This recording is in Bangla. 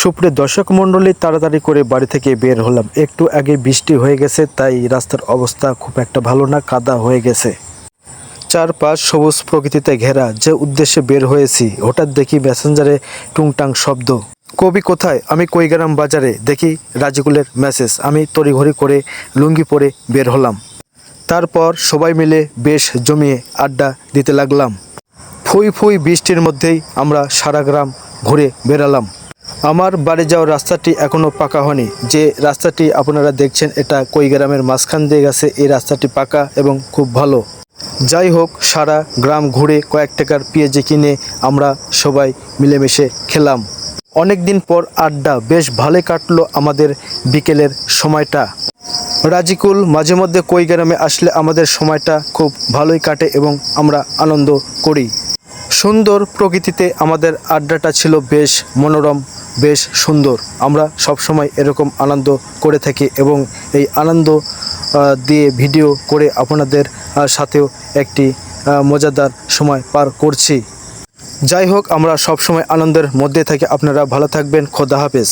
সুপ্রিয় দর্শক মণ্ডলী, তাড়াতাড়ি করে বাড়ি থেকে বের হলাম। একটু আগে বৃষ্টি হয়ে গেছে, তাই রাস্তার অবস্থা খুব একটা ভালো না, কাদা হয়ে গেছে। চারপাশ সবুজ প্রকৃতিতে ঘেরা। যে উদ্দেশ্যে বের হয়েছি, হঠাৎ দেখি মেসেঞ্জারে টুংটাং শব্দ। কবি কোথায়? আমি কুড়িগ্রাম বাজারে। দেখি রাজিকুলের মেসেজ। আমি তড়িঘড়ি করে লুঙ্গি পরে বের হলাম। তারপর সবাই মিলে বেশ জমিয়ে আড্ডা দিতে লাগলাম। ফুই ফুই বৃষ্টির মধ্যেই আমরা সারা গ্রাম ঘুরে বেড়ালাম। আমার বাড়ি যাওয়ার রাস্তাটি এখনও পাকা হয়নি। যে রাস্তাটি আপনারা দেখছেন, এটা কুড়িগ্রামের মাঝখান দিয়ে গেছে। এই রাস্তাটি পাকা এবং খুব ভালো। যাই হোক, সারা গ্রাম ঘুরে কয়েক টাকার পেঁয়াজি কিনে আমরা সবাই মিলেমিশে খেলাম। অনেক দিন পর আড্ডা, বেশ ভালোই কাটলো আমাদের বিকেলের সময়টা। রাজিকুল মাঝে মধ্যে কুড়িগ্রামে আসলে আমাদের সময়টা খুব ভালোই কাটে এবং আমরা আনন্দ করি। সুন্দর প্রকৃতিতে আমাদের আড্ডাটা ছিল বেশ মনোরম, বেশ সুন্দর। আমরা সবসময় এরকম আনন্দ করে থাকি এবং এই আনন্দ দিয়ে ভিডিও করে আপনাদের সাথেও একটি মজাদার সময় পার করছি। যাই হোক, আমরা সবসময় আনন্দের মধ্যে থাকি। আপনারা ভালো থাকবেন। খোদা হাফেজ।